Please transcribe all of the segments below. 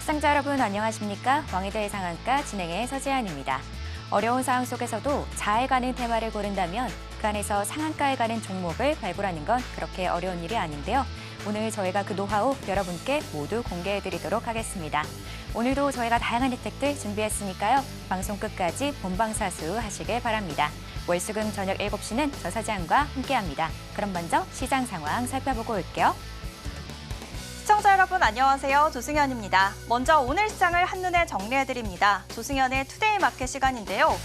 시청자 여러분 안녕하십니까? 왕이들 상한가 진행의 서지안입니다. 어려운 상황 속에서도 잘 가는 테마를 고른다면 그 안에서 상한가에 가는 종목을 발굴하는 건 그렇게 어려운 일이 아닌데요. 오늘 저희가 그 노하우 여러분께 모두 공개해드리도록 하겠습니다. 오늘도 저희가 다양한 혜택들 준비했으니까요. 방송 끝까지 본방사수 하시길 바랍니다. 월수금 저녁 7시는 저 서지안과 함께합니다. 그럼 먼저 시장 상황 살펴보고 올게요. 시청자 여러분 안녕하세요. 조승현입니다. 먼저 오늘 시장을 한눈에 정리해드립니다. 조승현의 투데이 마켓 시간인데요.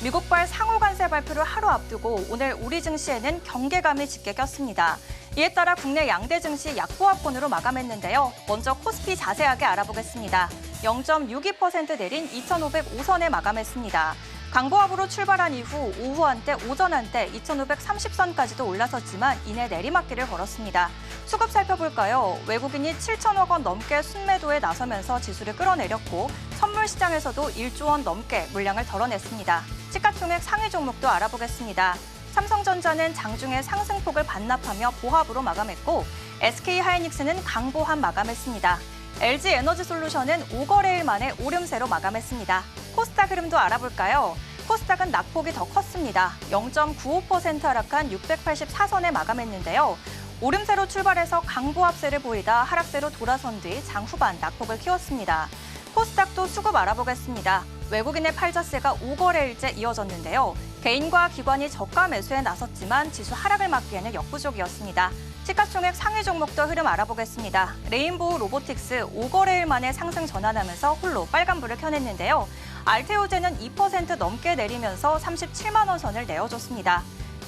미국발 상호 관세 발표를 하루 앞두고 오늘 우리 증시에는 경계감이 짙게 꼈습니다. 이에 따라 국내 양대 증시 약보합권으로 마감했는데요. 먼저 코스피 자세하게 알아보겠습니다. 0.62% 내린 2,505선에 마감했습니다. 강보합으로 출발한 이후 오후 한때, 오전 한때 2,530선까지도 올라섰지만 이내 내리막길을 걸었습니다. 수급 살펴볼까요? 외국인이 7천억 원 넘게 순매도에 나서면서 지수를 끌어내렸고 선물 시장에서도 1조 원 넘게 물량을 덜어냈습니다. 시가총액 상위 종목도 알아보겠습니다. 삼성전자는 장중에 상승폭을 반납하며 보합으로 마감했고 SK하이닉스는 강보합 마감했습니다. LG에너지솔루션은 5거래일 만에 오름세로 마감했습니다. 코스닥 흐름도 알아볼까요? 코스닥은 낙폭이 더 컸습니다. 0.95% 하락한 684선에 마감했는데요. 오름세로 출발해서 강보합세를 보이다 하락세로 돌아선 뒤 장 후반 낙폭을 키웠습니다. 코스닥도 수급 알아보겠습니다. 외국인의 팔자세가 5거래일째 이어졌는데요. 개인과 기관이 저가 매수에 나섰지만 지수 하락을 막기에는 역부족이었습니다. 시가총액 상위 종목도 흐름 알아보겠습니다. 레인보우 로보틱스 5거래일 만에 상승 전환하면서 홀로 빨간불을 켜냈는데요. 알테오제는 2% 넘게 내리면서 37만 원 선을 내어줬습니다.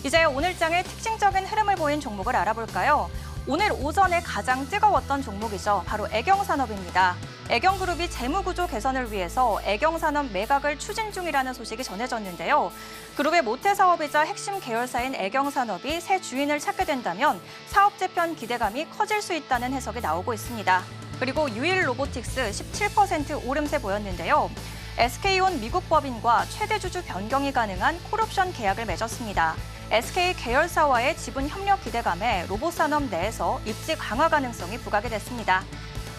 이제 오늘장의 특징적인 흐름을 보인 종목을 알아볼까요? 오늘 오전에 가장 뜨거웠던 종목이죠. 바로 애경산업입니다. 애경그룹이 재무구조 개선을 위해서 애경산업 매각을 추진 중이라는 소식이 전해졌는데요. 그룹의 모태 사업이자 핵심 계열사인 애경산업이 새 주인을 찾게 된다면 사업 재편 기대감이 커질 수 있다는 해석이 나오고 있습니다. 그리고 유일 로보틱스 17% 오름세 보였는데요. SK온 미국 법인과 최대 주주 변경이 가능한 콜옵션 계약을 맺었습니다. SK 계열사와의 지분 협력 기대감에 로봇산업 내에서 입지 강화 가능성이 부각이 됐습니다.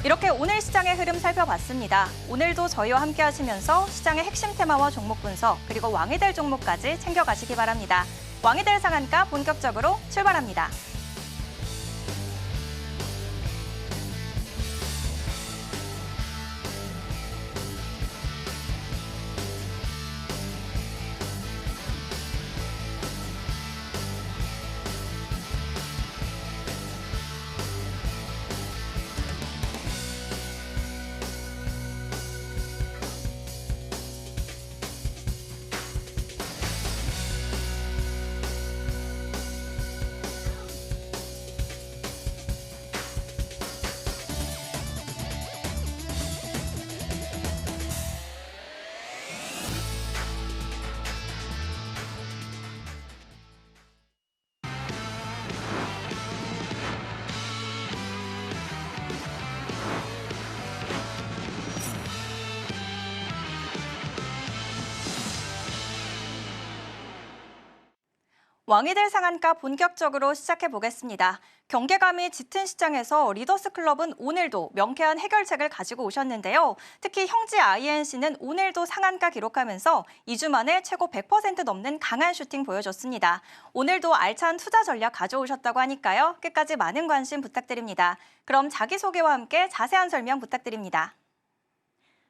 이렇게 오늘 시장의 흐름 살펴봤습니다. 오늘도 저희와 함께 하시면서 시장의 핵심 테마와 종목 분석, 그리고 왕이 될 종목까지 챙겨가시기 바랍니다. 왕이 될 상한가 본격적으로 출발합니다. 왕이 될 상한가 본격적으로 시작해보겠습니다. 경계감이 짙은 시장에서 리더스클럽은 오늘도 명쾌한 해결책을 가지고 오셨는데요. 특히 형지 INC는 오늘도 상한가 기록하면서 2주 만에 최고 100% 넘는 강한 슈팅 보여줬습니다. 오늘도 알찬 투자 전략 가져오셨다고 하니까요. 끝까지 많은 관심 부탁드립니다. 그럼 자기소개와 함께 자세한 설명 부탁드립니다.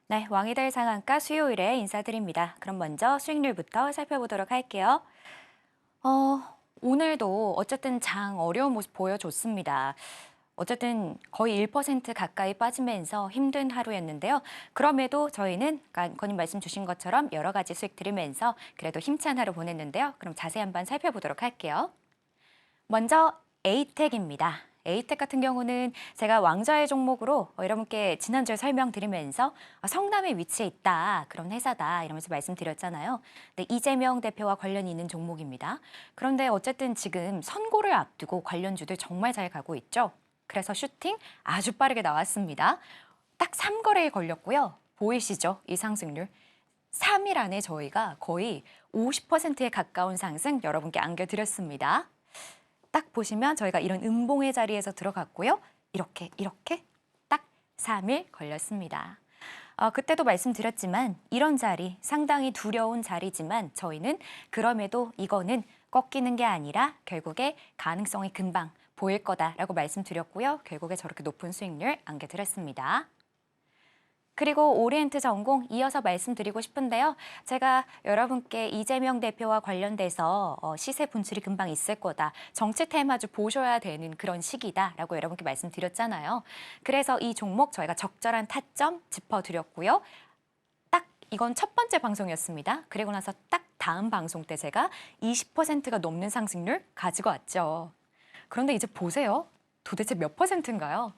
네, 왕이 될 상한가 수요일에 인사드립니다. 그럼 먼저 수익률부터 살펴보도록 할게요. 오늘도 어쨌든 장 어려운 모습 보여줬습니다. 어쨌든 거의 1% 가까이 빠지면서 힘든 하루였는데요. 그럼에도 저희는 건님 말씀 주신 것처럼 여러 가지 수익 들으면서 그래도 힘찬 하루 보냈는데요. 그럼 자세히 한번 살펴보도록 할게요. 먼저 에이텍입니다. 에이텍 같은 경우는 제가 왕좌의 종목으로 여러분께 지난주에 설명드리면서 성남에 위치해 있다, 그런 회사다 이러면서 말씀드렸잖아요. 네, 이재명 대표와 관련이 있는 종목입니다. 그런데 어쨌든 지금 선고를 앞두고 관련주들 정말 잘 가고 있죠. 그래서 슈팅 아주 빠르게 나왔습니다. 딱 3거래에 걸렸고요. 보이시죠? 이 상승률. 3일 안에 저희가 거의 50%에 가까운 상승 여러분께 안겨드렸습니다. 딱 보시면 저희가 이런 음봉의 자리에서 들어갔고요. 이렇게 딱 3일 걸렸습니다. 그때도 말씀드렸지만 이런 자리 상당히 두려운 자리지만 저희는 그럼에도 이거는 꺾이는 게 아니라 결국에 가능성이 금방 보일 거다라고 말씀드렸고요. 결국에 저렇게 높은 수익률 안겨드렸습니다. 그리고 오리엔트 전공 이어서 말씀드리고 싶은데요. 제가 여러분께 이재명 대표와 관련돼서 시세 분출이 금방 있을 거다. 정치 테마주 보셔야 되는 그런 시기다라고 여러분께 말씀드렸잖아요. 그래서 이 종목 저희가 적절한 타점 짚어드렸고요. 딱 이건 첫 번째 방송이었습니다. 그리고 나서 딱 다음 방송 때 제가 20%가 넘는 상승률 가지고 왔죠. 그런데 이제 보세요. 도대체 몇 %인가요?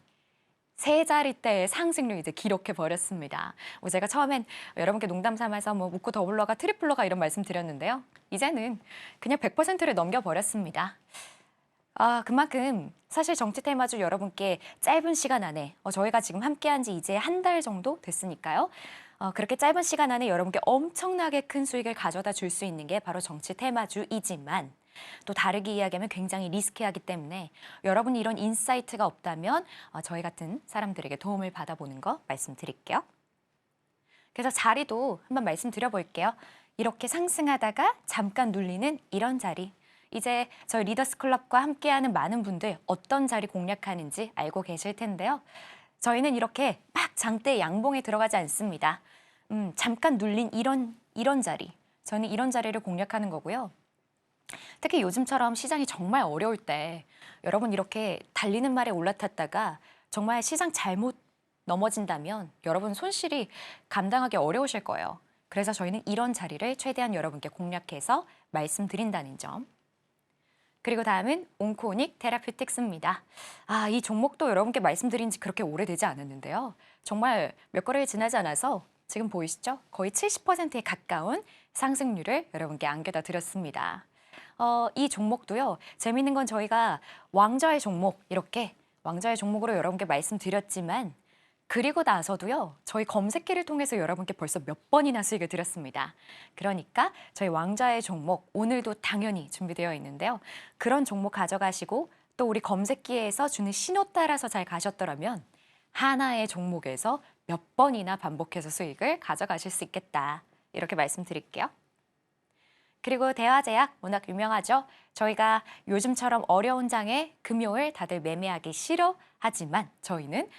세 자리대의 상승률 이제 기록해 버렸습니다. 제가 처음엔 여러분께 농담 삼아서 뭐 웃고 더블러가 트리플러가 이런 말씀 드렸는데요. 이제는 그냥 100%를 넘겨버렸습니다. 그만큼 사실 정치 테마주 여러분께 짧은 시간 안에 저희가 지금 함께한 지 이제 한 달 정도 됐으니까요. 그렇게 짧은 시간 안에 여러분께 엄청나게 큰 수익을 가져다 줄 수 있는 게 바로 정치 테마주이지만 또 다르게 이야기하면 굉장히 리스키하기 때문에 여러분이 이런 인사이트가 없다면 저희 같은 사람들에게 도움을 받아보는 거 말씀드릴게요. 그래서 자리도 한번 말씀드려볼게요. 이렇게 상승하다가 잠깐 눌리는 이런 자리. 이제 저희 리더스 클럽과 함께하는 많은 분들 어떤 자리 공략하는지 알고 계실 텐데요. 저희는 이렇게 막 장대 양봉에 들어가지 않습니다. 잠깐 눌린 이런 자리. 저는 이런 자리를 공략하는 거고요. 특히 요즘처럼 시장이 정말 어려울 때 여러분 이렇게 달리는 말에 올라탔다가 정말 시장 잘못 넘어진다면 여러분 손실이 감당하기 어려우실 거예요. 그래서 저희는 이런 자리를 최대한 여러분께 공략해서 말씀드린다는 점. 그리고 다음은 온코닉 테라퓨틱스입니다. 이 종목도 여러분께 말씀드린 지 그렇게 오래되지 않았는데요. 정말 몇 거래일 지나지 않아서 지금 보이시죠? 거의 70%에 가까운 상승률을 여러분께 안겨다 드렸습니다. 이 종목도요. 재미있는 건 저희가 왕좌의 종목 이렇게 왕좌의 종목으로 여러분께 말씀드렸지만 그리고 나서도요. 저희 검색기를 통해서 여러분께 벌써 몇 번이나 수익을 드렸습니다. 그러니까 저희 왕좌의 종목 오늘도 당연히 준비되어 있는데요. 그런 종목 가져가시고 또 우리 검색기에서 주는 신호 따라서 잘 가셨더라면 하나의 종목에서 몇 번이나 반복해서 수익을 가져가실 수 있겠다. 이렇게 말씀드릴게요. 그리고 대화제약 워낙 유명하죠. 저희가 요즘처럼 어려운 장에 금요일 다들 매매하기 싫어하지만 저희는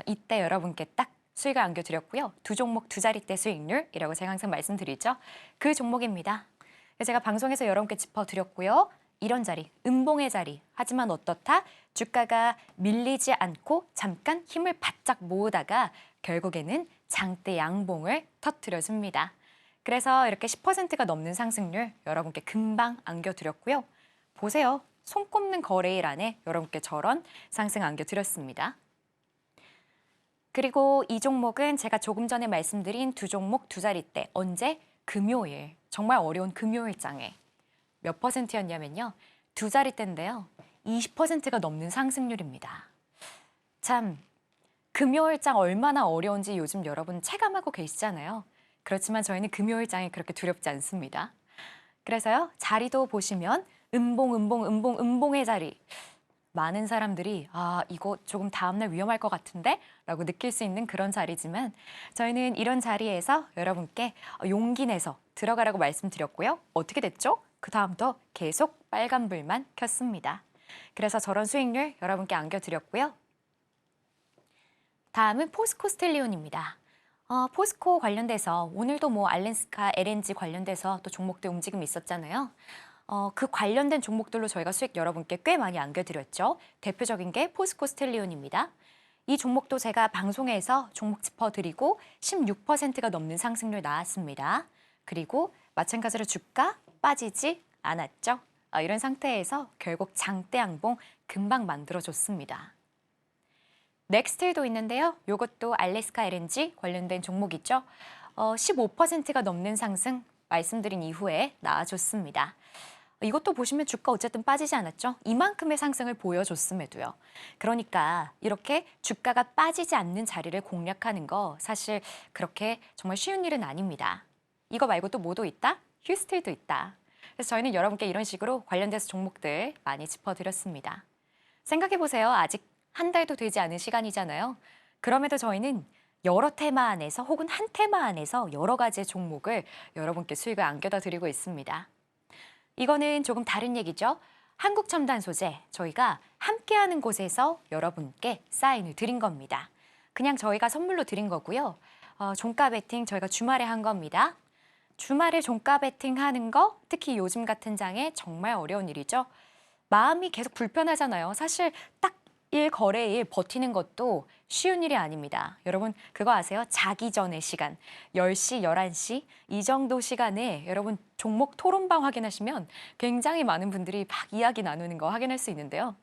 이때 여러분께 딱 수익을 안겨드렸고요. 두 종목 두 자릿대 수익률이라고 제가 항상 말씀드리죠. 그 종목입니다. 제가 방송에서 여러분께 짚어드렸고요. 이런 자리, 음봉의 자리. 하지만 어떻다? 주가가 밀리지 않고 잠깐 힘을 바짝 모으다가 결국에는 장대 양봉을 터뜨려줍니다. 그래서 이렇게 10%가 넘는 상승률 여러분께 금방 안겨드렸고요. 보세요. 손 꼽는 거래일 안에 여러분께 저런 상승 안겨드렸습니다. 그리고 이 종목은 제가 조금 전에 말씀드린 두 종목 두 자릿대. 언제? 금요일. 정말 어려운 금요일장에. 몇 %였냐면요. 두 자릿대인데요. 20%가 넘는 상승률입니다. 참, 금요일장 얼마나 어려운지 요즘 여러분 체감하고 계시잖아요. 그렇지만 저희는 금요일장이 그렇게 두렵지 않습니다. 그래서요. 자리도 보시면 음봉의 자리. 많은 사람들이 이거 조금 다음날 위험할 것 같은데? 라고 느낄 수 있는 그런 자리지만 저희는 이런 자리에서 여러분께 용기 내서 들어가라고 말씀드렸고요. 어떻게 됐죠? 그 다음부터 계속 빨간불만 켰습니다. 그래서 저런 수익률 여러분께 안겨드렸고요. 다음은 포스코 스텔리온입니다. 포스코 관련돼서 오늘도 뭐 알래스카 LNG 관련돼서 또 종목들 움직임이 있었잖아요. 그 관련된 종목들로 저희가 수익 여러분께 꽤 많이 안겨드렸죠. 대표적인 게 포스코 스텔리온입니다. 이 종목도 제가 방송에서 종목 짚어드리고 16%가 넘는 상승률 나왔습니다. 그리고 마찬가지로 주가 빠지지 않았죠. 이런 상태에서 결국 장대 양봉 금방 만들어줬습니다. 넥스틸도 있는데요. 이것도 알래스카 LNG 관련된 종목이죠. 15%가 넘는 상승 말씀드린 이후에 나와줬습니다. 이것도 보시면 주가 어쨌든 빠지지 않았죠. 이만큼의 상승을 보여줬음에도요. 그러니까 이렇게 주가가 빠지지 않는 자리를 공략하는 거 사실 그렇게 정말 쉬운 일은 아닙니다. 이거 말고 또 뭐도 있다? 휴스틸도 있다. 그래서 저희는 여러분께 이런 식으로 관련돼서 종목들 많이 짚어드렸습니다. 생각해보세요. 아직 한 달도 되지 않은 시간이잖아요. 그럼에도 저희는 여러 테마 안에서 혹은 한 테마 안에서 여러 가지의 종목을 여러분께 수익을 안겨다 드리고 있습니다. 이거는 조금 다른 얘기죠. 한국첨단소재, 저희가 함께하는 곳에서 여러분께 사인을 드린 겁니다. 그냥 저희가 선물로 드린 거고요. 종가 베팅 저희가 주말에 한 겁니다. 주말에 종가 베팅 하는 거 특히 요즘 같은 장에 정말 어려운 일이죠. 마음이 계속 불편하잖아요. 사실 딱 거래일 버티는 것도 쉬운 일이 아닙니다. 여러분 그거 아세요? 자기 전의 시간, 10시, 11시 이 정도 시간에 여러분 종목 토론방 확인하시면 굉장히 많은 분들이 막 이야기 나누는 거 확인할 수 있는데요.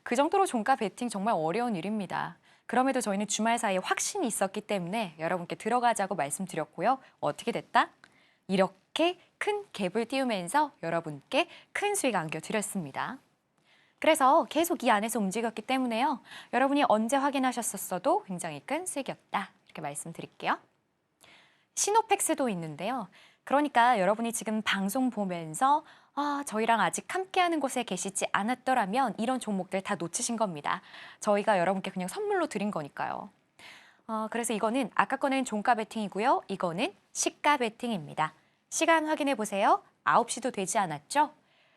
그 정도로 종가 베팅 정말 어려운 일입니다. 그럼에도 저희는 주말 사이에 확신이 있었기 때문에 여러분께 들어가자고 말씀드렸고요. 어떻게 됐다? 이렇게 큰 갭을 띄우면서 여러분께 큰 수익 안겨드렸습니다. 그래서 계속 이 안에서 움직였기 때문에요. 여러분이 언제 확인하셨었어도 굉장히 큰 수익이었다. 이렇게 말씀드릴게요. 시노팩스도 있는데요. 그러니까 여러분이 지금 방송 보면서 저희랑 아직 함께하는 곳에 계시지 않았더라면 이런 종목들 다 놓치신 겁니다. 저희가 여러분께 그냥 선물로 드린 거니까요. 그래서 이거는 아까 거는 종가 베팅이고요. 이거는 시가 베팅입니다. 시간 확인해 보세요. 9시도 되지 않았죠?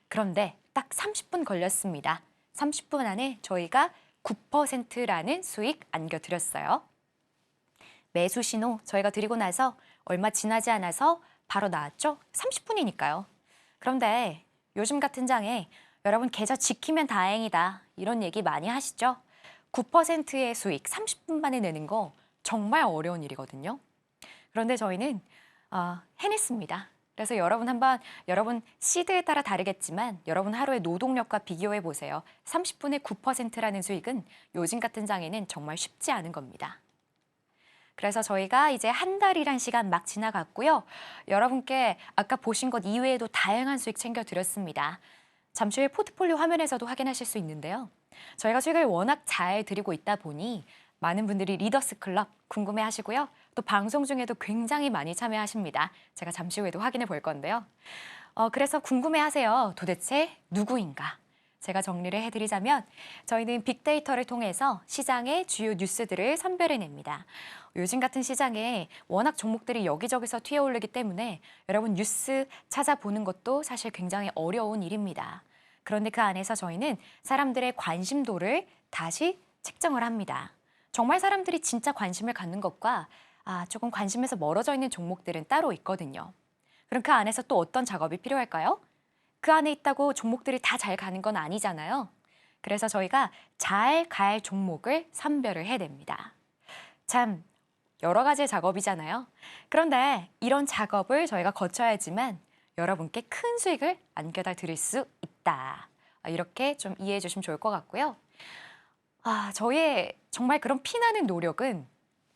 그런데 딱 30분 걸렸습니다. 30분 안에 저희가 9%라는 수익 안겨드렸어요. 매수 신호 저희가 드리고 나서 얼마 지나지 않아서 바로 나왔죠? 30분이니까요. 그런데 요즘 같은 장에 여러분 계좌 지키면 다행이다. 이런 얘기 많이 하시죠? 9%의 수익 30분 만에 내는 거 정말 어려운 일이거든요. 그런데 저희는 해냈습니다. 그래서 여러분 시드에 따라 다르겠지만 여러분 하루의 노동력과 비교해 보세요. 30분에 9%라는 수익은 요즘 같은 장에는 정말 쉽지 않은 겁니다. 그래서 저희가 이제 한 달이란 시간 막 지나갔고요. 여러분께 아까 보신 것 이외에도 다양한 수익 챙겨드렸습니다. 잠시 후에 포트폴리오 화면에서도 확인하실 수 있는데요. 저희가 수익을 워낙 잘 드리고 있다 보니 많은 분들이 리더스 클럽 궁금해하시고요. 또 방송 중에도 굉장히 많이 참여하십니다. 제가 잠시 후에도 확인해 볼 건데요. 그래서 궁금해하세요. 도대체 누구인가? 제가 정리를 해드리자면 저희는 빅데이터를 통해서 시장의 주요 뉴스들을 선별해냅니다. 요즘 같은 시장에 워낙 종목들이 여기저기서 튀어오르기 때문에 여러분 뉴스 찾아보는 것도 사실 굉장히 어려운 일입니다. 그런데 그 안에서 저희는 사람들의 관심도를 다시 측정을 합니다. 정말 사람들이 진짜 관심을 갖는 것과 조금 관심에서 멀어져 있는 종목들은 따로 있거든요. 그럼 그 안에서 또 어떤 작업이 필요할까요? 그 안에 있다고 종목들이 다 잘 가는 건 아니잖아요. 그래서 저희가 잘 갈 종목을 선별을 해냅니다. 참 여러 가지의 작업이잖아요. 그런데 이런 작업을 저희가 거쳐야지만 여러분께 큰 수익을 안겨다 드릴 수 있다. 이렇게 좀 이해해 주시면 좋을 것 같고요. 저희의 정말 그런 피나는 노력은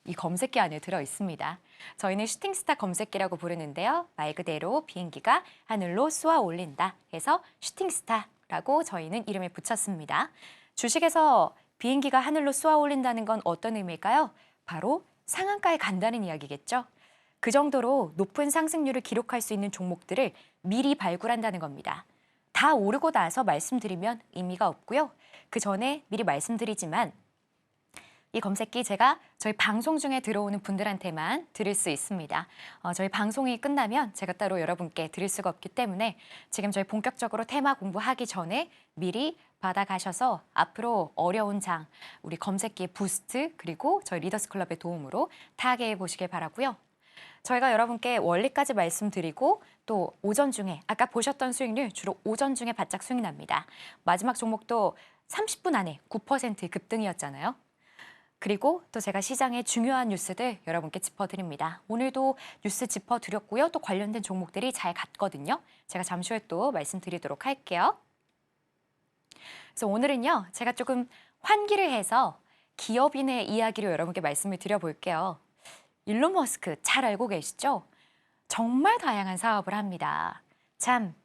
이 검색기 안에 들어 있습니다. 저희는 슈팅스타 검색기라고 부르는데요. 말 그대로 비행기가 하늘로 쏘아 올린다 해서 슈팅스타라고 저희는 이름을 붙였습니다. 주식에서 비행기가 하늘로 쏘아 올린다는 건 어떤 의미일까요? 바로 상한가에 간다는 이야기겠죠. 그 정도로 높은 상승률을 기록할 수 있는 종목들을 미리 발굴한다는 겁니다. 다 오르고 나서 말씀드리면 의미가 없고요. 그 전에 미리 말씀드리지만 이 검색기 제가 저희 방송 중에 들어오는 분들한테만 드릴 수 있습니다. 저희 방송이 끝나면 제가 따로 여러분께 드릴 수가 없기 때문에 지금 저희 본격적으로 테마 공부하기 전에 미리 받아가셔서 앞으로 어려운 장, 우리 검색기의 부스트 그리고 저희 리더스 클럽의 도움으로 타개해 보시길 바라고요. 저희가 여러분께 원리까지 말씀드리고 또 오전 중에 아까 보셨던 수익률 주로 오전 중에 바짝 수익 납니다. 마지막 종목도 30분 안에 9% 급등이었잖아요. 그리고 또 제가 시장의 중요한 뉴스들 여러분께 짚어드립니다. 오늘도 뉴스 짚어드렸고요. 또 관련된 종목들이 잘 갔거든요. 제가 잠시 후에 또 말씀드리도록 할게요. 그래서 오늘은요. 제가 조금 환기를 해서 기업인의 이야기로 여러분께 말씀을 드려볼게요. 일론 머스크 잘 알고 계시죠? 정말 다양한 사업을 합니다. 참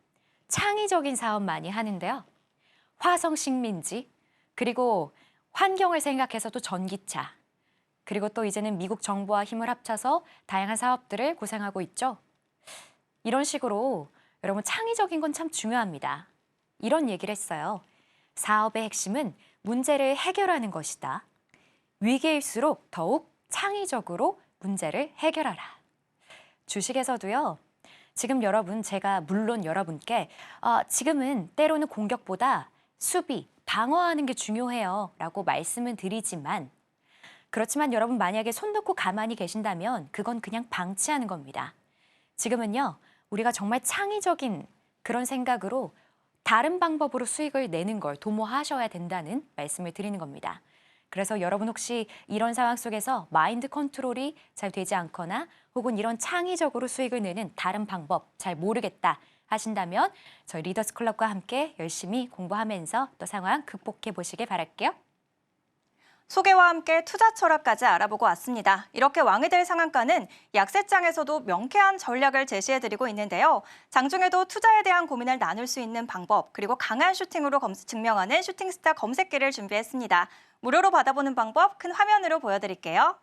창의적인 사업 많이 하는데요. 화성 식민지, 그리고 환경을 생각해서 또 전기차, 그리고 또 이제는 미국 정부와 힘을 합쳐서 다양한 사업들을 구상하고 있죠. 이런 식으로 여러분 창의적인 건 참 중요합니다. 이런 얘기를 했어요. 사업의 핵심은 문제를 해결하는 것이다. 위기일수록 더욱 창의적으로 문제를 해결하라. 주식에서도요. 지금 여러분, 제가 물론 여러분께 지금은 때로는 공격보다 수비, 방어하는 게 중요해요 라고 말씀은 드리지만 그렇지만 여러분 만약에 손 놓고 가만히 계신다면 그건 그냥 방치하는 겁니다. 지금은요. 우리가 정말 창의적인 그런 생각으로 다른 방법으로 수익을 내는 걸 도모하셔야 된다는 말씀을 드리는 겁니다. 그래서 여러분 혹시 이런 상황 속에서 마인드 컨트롤이 잘 되지 않거나 혹은 이런 창의적으로 수익을 내는 다른 방법 잘 모르겠다 하신다면 저희 리더스 클럽과 함께 열심히 공부하면서 또 상황 극복해 보시길 바랄게요. 소개와 함께 투자 철학까지 알아보고 왔습니다. 이렇게 왕이 될 상한가는 약세장에서도 명쾌한 전략을 제시해드리고 있는데요. 장중에도 투자에 대한 고민을 나눌 수 있는 방법, 그리고 강한 슈팅으로 증명하는 슈팅스타 검색기를 준비했습니다. 무료로 받아보는 방법 큰 화면으로 보여드릴게요.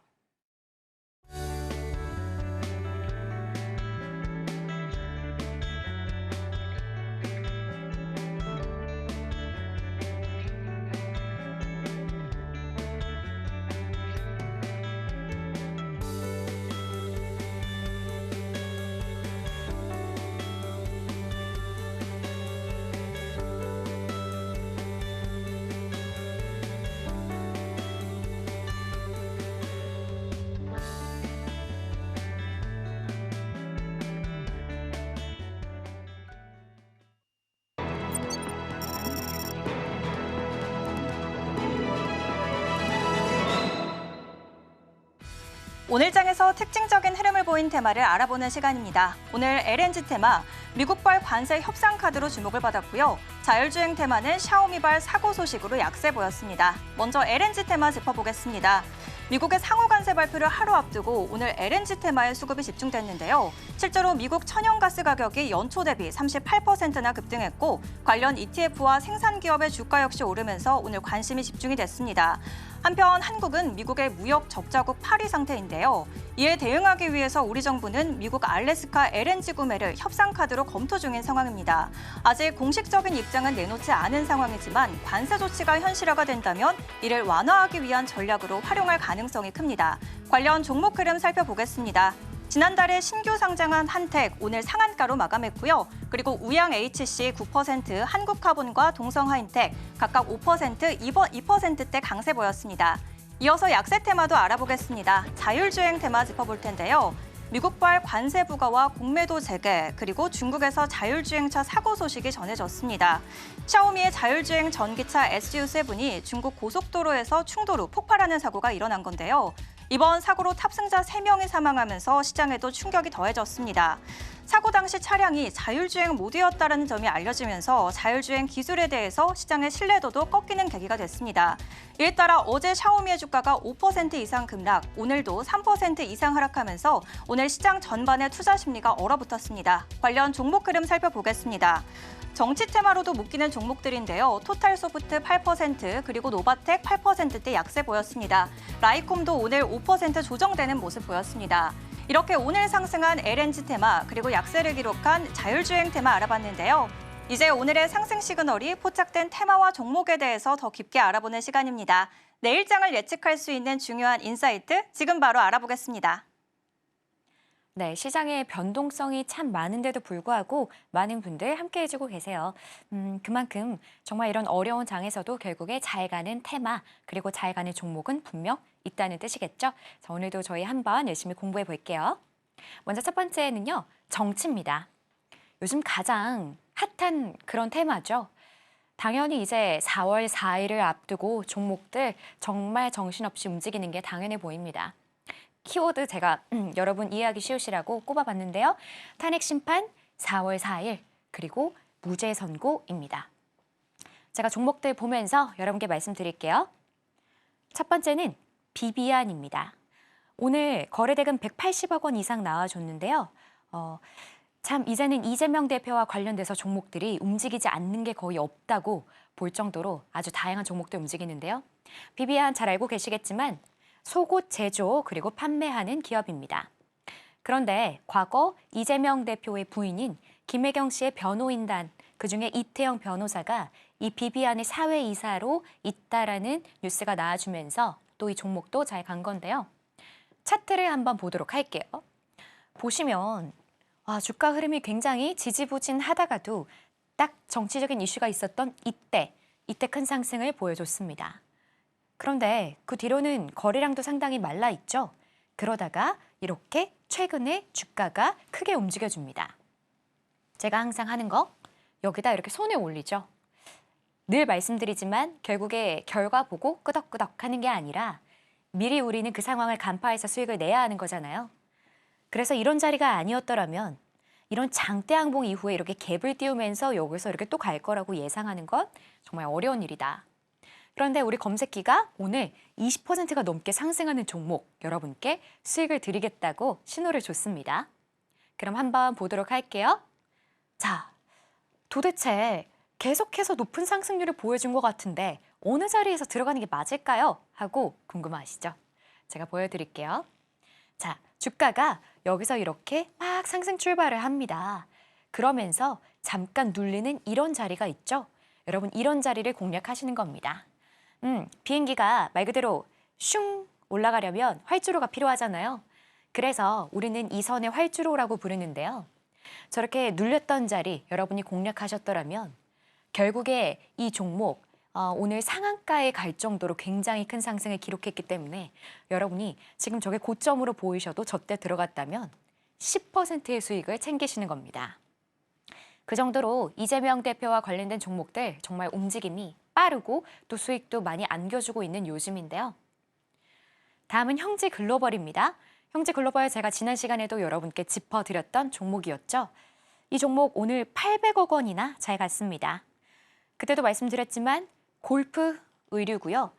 오늘 장에서 특징적인 흐름을 보인 테마를 알아보는 시간입니다. 오늘 LNG 테마, 미국발 관세 협상 카드로 주목을 받았고요. 자율주행 테마는 샤오미발 사고 소식으로 약세 보였습니다. 먼저 LNG 테마 짚어보겠습니다. 미국의 상호 관세 발표를 하루 앞두고 오늘 LNG 테마에 수급이 집중됐는데요. 실제로 미국 천연가스 가격이 연초 대비 38%나 급등했고 관련 ETF와 생산기업의 주가 역시 오르면서 오늘 관심이 집중이 됐습니다. 한편 한국은 미국의 무역 적자국 8위 상태인데요. 이에 대응하기 위해서 우리 정부는 미국 알래스카 LNG 구매를 협상 카드로 검토 중인 상황입니다. 아직 공식적인 입장은 내놓지 않은 상황이지만 관세 조치가 현실화가 된다면 이를 완화하기 위한 전략으로 활용할 가능성이 큽니다. 관련 종목 흐름 살펴보겠습니다. 지난달에 신규 상장한 한택 오늘 상한가로 마감했고요. 그리고 우양 HC 9%, 한국카본과 동성하인텍 각각 5%, 2%대 강세 보였습니다. 이어서 약세 테마도 알아보겠습니다. 자율주행 테마 짚어볼 텐데요. 미국발 관세 부과와 공매도 재개, 그리고 중국에서 자율주행차 사고 소식이 전해졌습니다. 샤오미의 자율주행 전기차 SU7이 중국 고속도로에서 충돌 후 폭발하는 사고가 일어난 건데요. 이번 사고로 탑승자 3명이 사망하면서 시장에도 충격이 더해졌습니다. 사고 당시 차량이 자율주행 모드였다는 점이 알려지면서 자율주행 기술에 대해서 시장의 신뢰도도 꺾이는 계기가 됐습니다. 이에 따라 어제 샤오미의 주가가 5% 이상 급락, 오늘도 3% 이상 하락하면서 오늘 시장 전반의 투자 심리가 얼어붙었습니다. 관련 종목 흐름 살펴보겠습니다. 정치 테마로도 묶이는 종목들인데요. 토탈소프트 8%, 그리고 노바텍 8%대 약세 보였습니다. 라이콤도 오늘 5% 조정되는 모습 보였습니다. 이렇게 오늘 상승한 LNG 테마, 그리고 약세를 기록한 자율주행 테마 알아봤는데요. 이제 오늘의 상승 시그널이 포착된 테마와 종목에 대해서 더 깊게 알아보는 시간입니다. 내일장을 예측할 수 있는 중요한 인사이트, 지금 바로 알아보겠습니다. 네, 시장의 변동성이 참 많은데도 불구하고 많은 분들 함께 해주고 계세요. 그만큼 정말 이런 어려운 장에서도 결국에 잘 가는 테마 그리고 잘 가는 종목은 분명 있다는 뜻이겠죠. 자, 오늘도 저희 한번 열심히 공부해 볼게요. 먼저 첫 번째는요, 정치입니다. 요즘 가장 핫한 그런 테마죠. 당연히 이제 4월 4일을 앞두고 종목들 정말 정신없이 움직이는 게 당연해 보입니다. 키워드 제가 여러분 이해하기 쉬우시라고 꼽아봤는데요. 탄핵 심판 4월 4일 그리고 무죄 선고입니다. 제가 종목들 보면서 여러분께 말씀드릴게요. 첫 번째는 비비안입니다. 오늘 거래대금 180억 원 이상 나와줬는데요. 참 이제는 이재명 대표와 관련돼서 종목들이 움직이지 않는 게 거의 없다고 볼 정도로 아주 다양한 종목들 움직이는데요. 비비안 잘 알고 계시겠지만 속옷 제조 그리고 판매하는 기업입니다. 그런데 과거 이재명 대표의 부인인 김혜경 씨의 변호인단, 그중에 이태영 변호사가 이 비비안의 사회이사로 있다라는 뉴스가 나와주면서 또 이 종목도 잘 간 건데요. 차트를 한번 보도록 할게요. 보시면 주가 흐름이 굉장히 지지부진하다가도 딱 정치적인 이슈가 있었던 이때 큰 상승을 보여줬습니다. 그런데 그 뒤로는 거래량도 상당히 말라 있죠. 그러다가 이렇게 최근에 주가가 크게 움직여줍니다. 제가 항상 하는 거 여기다 이렇게 손을 올리죠. 늘 말씀드리지만 결국에 결과 보고 끄덕끄덕 하는 게 아니라 미리 우리는 그 상황을 간파해서 수익을 내야 하는 거잖아요. 그래서 이런 자리가 아니었더라면 이런 장대 항봉 이후에 이렇게 갭을 띄우면서 여기서 이렇게 또 갈 거라고 예상하는 건 정말 어려운 일이다. 그런데 우리 검색기가 오늘 20%가 넘게 상승하는 종목 여러분께 수익을 드리겠다고 신호를 줬습니다. 그럼 한번 보도록 할게요. 자, 도대체 계속해서 높은 상승률을 보여준 것 같은데 어느 자리에서 들어가는 게 맞을까요? 하고 궁금하시죠? 제가 보여드릴게요. 자, 주가가 여기서 이렇게 막 상승 출발을 합니다. 그러면서 잠깐 눌리는 이런 자리가 있죠? 여러분 이런 자리를 공략하시는 겁니다. 비행기가 말 그대로 슝 올라가려면 활주로가 필요하잖아요. 그래서 우리는 이 선의 활주로라고 부르는데요. 저렇게 눌렸던 자리 여러분이 공략하셨더라면 결국에 이 종목 오늘 상한가에 갈 정도로 굉장히 큰 상승을 기록했기 때문에 여러분이 지금 저게 고점으로 보이셔도 저때 들어갔다면 10%의 수익을 챙기시는 겁니다. 그 정도로 이재명 대표와 관련된 종목들 정말 움직임이 빠르고 또 수익도 많이 안겨주고 있는 요즘인데요. 다음은 형지글로벌입니다. 형지글로벌 제가 지난 시간에도 여러분께 짚어드렸던 종목이었죠. 이 종목 오늘 800억 원이나 잘 갔습니다. 그때도 말씀드렸지만 골프 의류고요.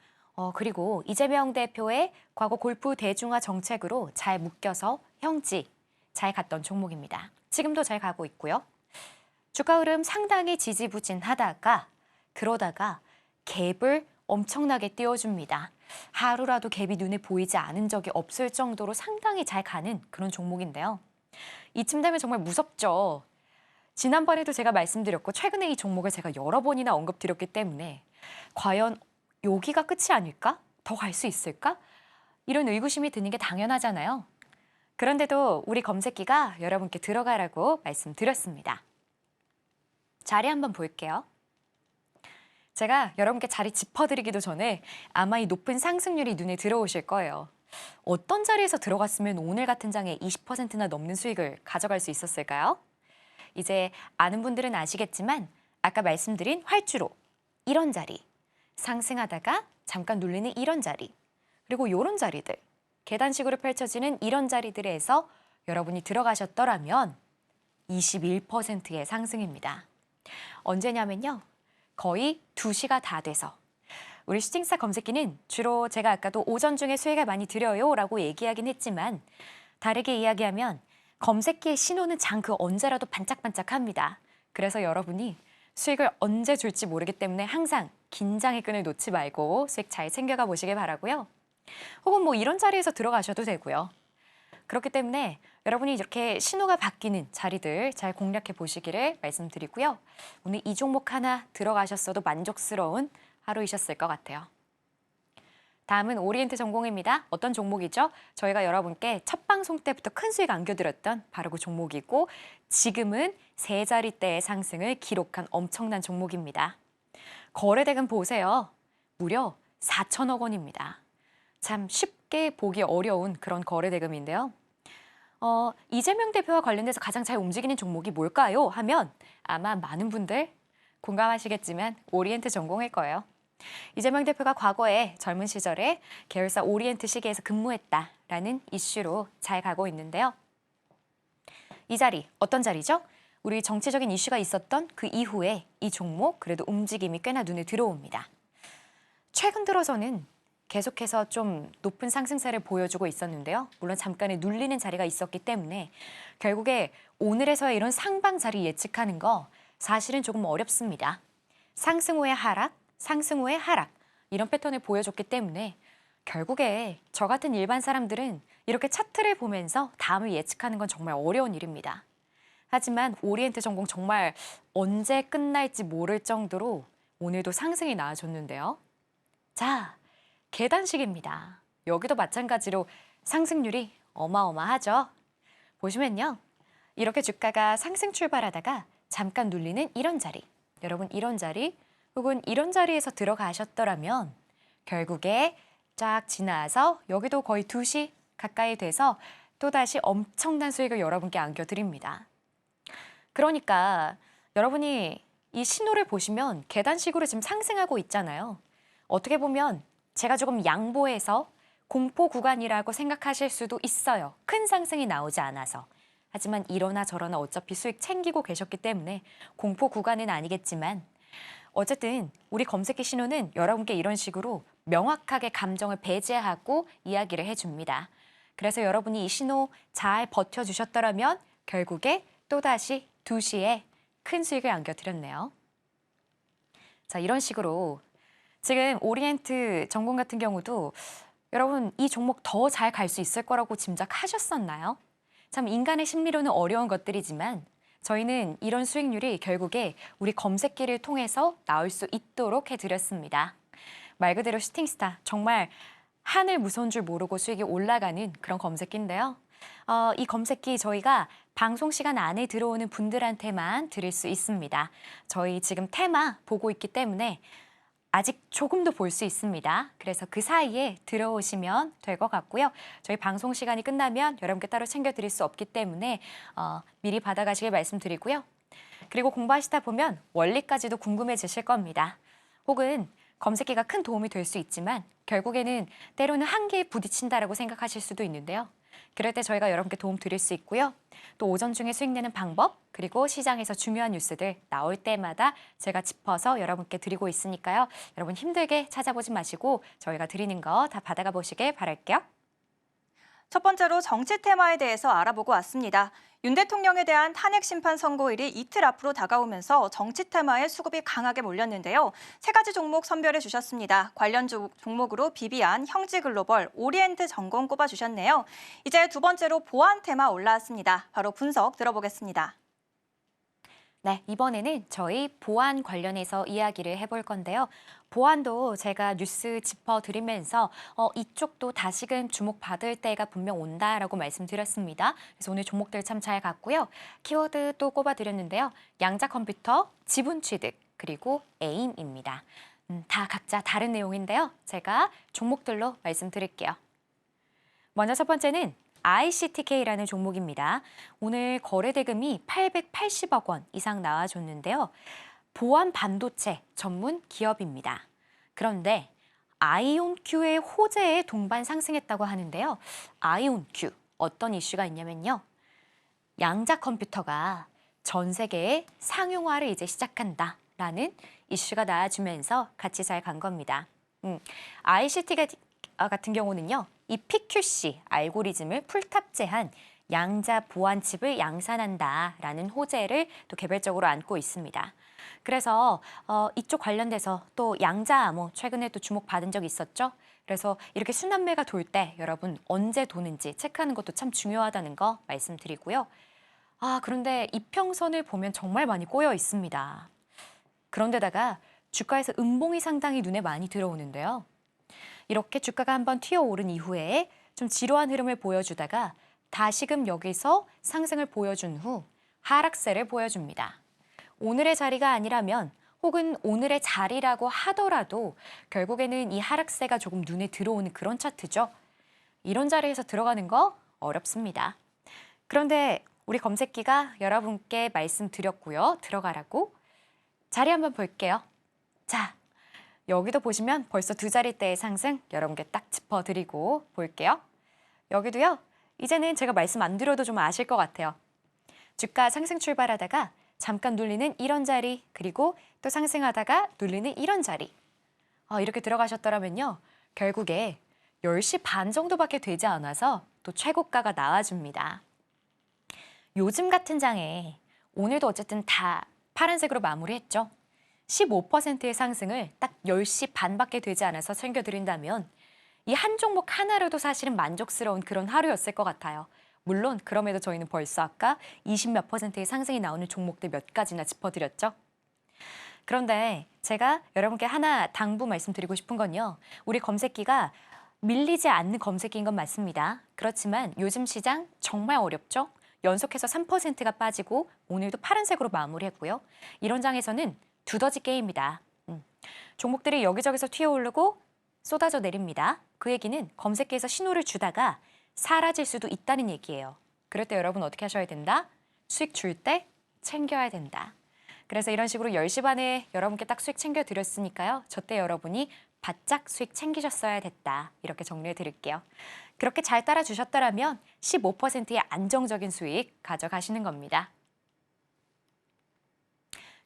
그리고 이재명 대표의 과거 골프 대중화 정책으로 잘 묶여서 형지 잘 갔던 종목입니다. 지금도 잘 가고 있고요. 주가 흐름 상당히 지지부진하다가 그러다가 갭을 엄청나게 띄워줍니다. 하루라도 갭이 눈에 보이지 않은 적이 없을 정도로 상당히 잘 가는 그런 종목인데요. 이쯤 되면 정말 무섭죠. 지난번에도 제가 말씀드렸고 최근에 이 종목을 제가 여러 번이나 언급드렸기 때문에 과연 여기가 끝이 아닐까? 더 갈 수 있을까? 이런 의구심이 드는 게 당연하잖아요. 그런데도 우리 검색기가 여러분께 들어가라고 말씀드렸습니다. 자리 한번 볼게요. 제가 여러분께 자리 짚어드리기도 전에 아마 이 높은 상승률이 눈에 들어오실 거예요. 어떤 자리에서 들어갔으면 오늘 같은 장에 20%나 넘는 수익을 가져갈 수 있었을까요? 이제 아는 분들은 아시겠지만 아까 말씀드린 활주로, 이런 자리, 상승하다가 잠깐 눌리는 이런 자리, 그리고 이런 자리들, 계단식으로 펼쳐지는 이런 자리들에서 여러분이 들어가셨더라면 21%의 상승입니다. 언제냐면요. 거의 2시가 다 돼서. 우리 슈팅스타 검색기는 주로 제가 아까도 오전 중에 수익을 많이 드려요 라고 얘기하긴 했지만 다르게 이야기하면 검색기의 신호는 장 그 언제라도 반짝반짝합니다. 그래서 여러분이 수익을 언제 줄지 모르기 때문에 항상 긴장의 끈을 놓지 말고 수익 잘 챙겨가 보시길 바라고요. 혹은 뭐 이런 자리에서 들어가셔도 되고요. 그렇기 때문에 여러분이 이렇게 신호가 바뀌는 자리들 잘 공략해 보시기를 말씀드리고요. 오늘 이 종목 하나 들어가셨어도 만족스러운 하루이셨을 것 같아요. 다음은 오리엔트 전공입니다. 어떤 종목이죠? 저희가 여러분께 첫 방송 때부터 큰 수익 안겨드렸던 바로 그 종목이고 지금은 세 자리대의 상승을 기록한 엄청난 종목입니다. 거래대금 보세요. 무려 4천억 원입니다. 참 쉽게 보기 어려운 그런 거래대금인데요. 이재명 대표와 관련돼서 가장 잘 움직이는 종목이 뭘까요? 하면 아마 많은 분들 공감하시겠지만 오리엔트 전공일 거예요. 이재명 대표가 과거에 젊은 시절에 계열사 오리엔트 시계에서 근무했다라는 이슈로 잘 가고 있는데요. 이 자리, 어떤 자리죠? 우리 정치적인 이슈가 있었던 그 이후에 이 종목 그래도 움직임이 꽤나 눈에 들어옵니다. 최근 들어서는 계속해서 좀 높은 상승세를 보여주고 있었는데요. 물론 잠깐의 눌리는 자리가 있었기 때문에 결국에 오늘에서의 이런 상방 자리 예측하는 거 사실은 조금 어렵습니다. 상승 후의 하락, 상승 후의 하락 이런 패턴을 보여줬기 때문에 결국에 저 같은 일반 사람들은 이렇게 차트를 보면서 다음을 예측하는 건 정말 어려운 일입니다. 하지만 오리엔트 전공 정말 언제 끝날지 모를 정도로 오늘도 상승이 나와줬는데요. 자, 계단식입니다. 여기도 마찬가지로 상승률이 어마어마하죠. 보시면요. 이렇게 주가가 상승 출발하다가 잠깐 눌리는 이런 자리. 여러분 이런 자리 혹은 이런 자리에서 들어가셨더라면 결국에 쫙 지나서 여기도 거의 2시 가까이 돼서 또다시 엄청난 수익을 여러분께 안겨드립니다. 그러니까 여러분이 이 신호를 보시면 계단식으로 지금 상승하고 있잖아요. 어떻게 보면 제가 조금 양보해서 공포 구간이라고 생각하실 수도 있어요. 큰 상승이 나오지 않아서. 하지만 이러나 저러나 어차피 수익 챙기고 계셨기 때문에 공포 구간은 아니겠지만 어쨌든 우리 검색기 신호는 여러분께 이런 식으로 명확하게 감정을 배제하고 이야기를 해줍니다. 그래서 여러분이 이 신호 잘 버텨주셨더라면 결국에 또다시 2시에 큰 수익을 안겨드렸네요. 자, 이런 식으로 지금 오리엔트 전공 같은 경우도 여러분 이 종목 더 잘 갈 수 있을 거라고 짐작하셨었나요? 참 인간의 심리로는 어려운 것들이지만 저희는 이런 수익률이 결국에 우리 검색기를 통해서 나올 수 있도록 해드렸습니다. 말 그대로 슈팅스타, 정말 하늘 무서운 줄 모르고 수익이 올라가는 그런 검색기인데요. 이 검색기 저희가 방송 시간 안에 들어오는 분들한테만 드릴 수 있습니다. 저희 지금 테마 보고 있기 때문에 아직 조금 더 볼 수 있습니다. 그래서 그 사이에 들어오시면 될 것 같고요. 저희 방송 시간이 끝나면 여러분께 따로 챙겨드릴 수 없기 때문에 미리 받아가시길 말씀드리고요. 그리고 공부하시다 보면 원리까지도 궁금해지실 겁니다. 혹은 검색기가 큰 도움이 될 수 있지만 결국에는 때로는 한계에 부딪힌다라고 생각하실 수도 있는데요. 그럴 때 저희가 여러분께 도움 드릴 수 있고요. 또 오전 중에 수익 내는 방법, 그리고 시장에서 중요한 뉴스들 나올 때마다 제가 짚어서 여러분께 드리고 있으니까요. 여러분 힘들게 찾아보지 마시고 저희가 드리는 거 다 받아가 보시길 바랄게요. 첫 번째로 정치 테마에 대해서 알아보고 왔습니다. 윤 대통령에 대한 탄핵 심판 선고일이 이틀 앞으로 다가오면서 정치 테마에 수급이 강하게 몰렸는데요. 세 가지 종목 선별해 주셨습니다. 관련 종목으로 비비안, 형지글로벌, 오리엔트 전공 꼽아주셨네요. 이제 두 번째로 보안 테마 올라왔습니다. 바로 분석 들어보겠습니다. 네, 이번에는 저희 보안 관련해서 이야기를 해볼 건데요. 보안도 제가 뉴스 짚어드리면서 이쪽도 다시금 주목받을 때가 분명 온다라고 말씀드렸습니다. 그래서 오늘 종목들 참 잘 갔고요. 키워드 또 꼽아드렸는데요. 양자 컴퓨터, 지분 취득, 그리고 에임입니다. 다 각자 다른 내용인데요. 제가 종목들로 말씀드릴게요. 먼저 첫 번째는 ICTK라는 종목입니다. 오늘 거래 대금이 880억 원 이상 나와줬는데요. 보안 반도체 전문 기업입니다. 그런데 아이온큐의 호재에 동반 상승했다고 하는데요. 아이온큐 어떤 이슈가 있냐면요. 양자 컴퓨터가 전 세계에 상용화를 이제 시작한다라는 이슈가 나와주면서 같이 잘 간 겁니다. ICT 같은 경우는요. 이 PQC 알고리즘을 풀탑재한 양자 보안 칩을 양산한다라는 호재를 또 개별적으로 안고 있습니다. 그래서 이쪽 관련돼서 또 양자 암호 최근에 또 주목받은 적이 있었죠. 그래서 이렇게 순환매가 돌 때 여러분 언제 도는지 체크하는 것도 참 중요하다는 거 말씀드리고요. 그런데 이평선을 보면 정말 많이 꼬여 있습니다. 그런데다가 주가에서 음봉이 상당히 눈에 많이 들어오는데요. 이렇게 주가가 한번 튀어오른 이후에 좀 지루한 흐름을 보여주다가 다시금 여기서 상승을 보여준 후 하락세를 보여줍니다. 오늘의 자리가 아니라면 혹은 오늘의 자리라고 하더라도 결국에는 이 하락세가 조금 눈에 들어오는 그런 차트죠. 이런 자리에서 들어가는 거 어렵습니다. 그런데 우리 검색기가 여러분께 말씀드렸고요. 들어가라고. 자리 한번 볼게요. 자. 여기도 보시면 벌써 두 자릿대의 상승 여러분께 딱 짚어드리고 볼게요. 여기도요. 이제는 제가 말씀 안 드려도 좀 아실 것 같아요. 주가 상승 출발하다가 잠깐 눌리는 이런 자리 그리고 또 상승하다가 눌리는 이런 자리. 이렇게 들어가셨더라면요. 결국에 10시 반 정도밖에 되지 않아서 또 최고가가 나와줍니다. 요즘 같은 장에 오늘도 어쨌든 다 파란색으로 마무리했죠. 15%의 상승을 딱 10시 반밖에 되지 않아서 챙겨드린다면 이 한 종목 하나로도 사실은 만족스러운 그런 하루였을 것 같아요. 물론 그럼에도 저희는 벌써 아까 20몇 %의 상승이 나오는 종목들 몇 가지나 짚어드렸죠. 그런데 제가 여러분께 하나 당부 말씀드리고 싶은 건요. 우리 검색기가 밀리지 않는 검색기인 건 맞습니다. 그렇지만 요즘 시장 정말 어렵죠? 연속해서 3%가 빠지고 오늘도 파란색으로 마무리했고요. 이런 장에서는 두더지 게임이다. 종목들이 여기저기서 튀어오르고 쏟아져 내립니다. 그 얘기는 검색기에서 신호를 주다가 사라질 수도 있다는 얘기예요. 그럴 때 여러분 어떻게 하셔야 된다? 수익 줄 때 챙겨야 된다. 그래서 이런 식으로 10시 반에 여러분께 딱 수익 챙겨드렸으니까요. 저 때 여러분이 바짝 수익 챙기셨어야 됐다. 이렇게 정리해 드릴게요. 그렇게 잘 따라주셨더라면 15%의 안정적인 수익 가져가시는 겁니다.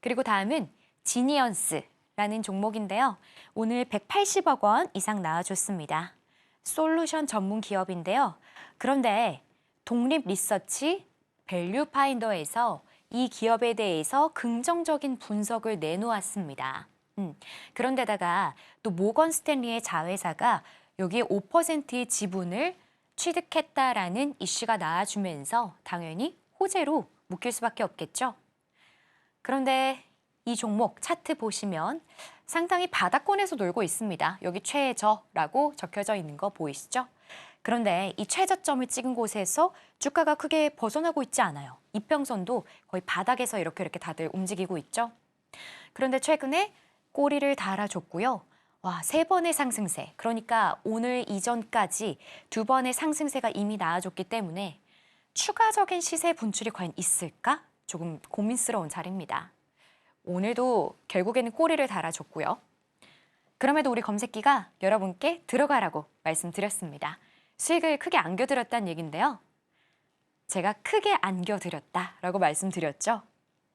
그리고 다음은 지니언스라는 종목인데요. 오늘 180억 원 이상 나와줬습니다. 솔루션 전문 기업인데요. 그런데 독립 리서치 밸류 파인더에서 이 기업에 대해서 긍정적인 분석을 내놓았습니다. 그런데다가 또 모건 스탠리의 자회사가 여기에 5%의 지분을 취득했다라는 이슈가 나와주면서 당연히 호재로 묶일 수밖에 없겠죠. 그런데 이 종목 차트 보시면 상당히 바닥권에서 놀고 있습니다. 여기 최저라고 적혀져 있는 거 보이시죠? 그런데 이 최저점을 찍은 곳에서 주가가 크게 벗어나고 있지 않아요. 이평선도 거의 바닥에서 이렇게 다들 움직이고 있죠. 그런데 최근에 꼬리를 달아줬고요. 와, 3번의 상승세, 그러니까 오늘 이전까지 2번의 상승세가 이미 나와줬기 때문에 추가적인 시세 분출이 과연 있을까? 조금 고민스러운 자리입니다. 오늘도 결국에는 꼬리를 달아줬고요. 그럼에도 우리 검색기가 여러분께 들어가라고 말씀드렸습니다. 수익을 크게 안겨드렸다는 얘기인데요. 제가 크게 안겨드렸다라고 말씀드렸죠.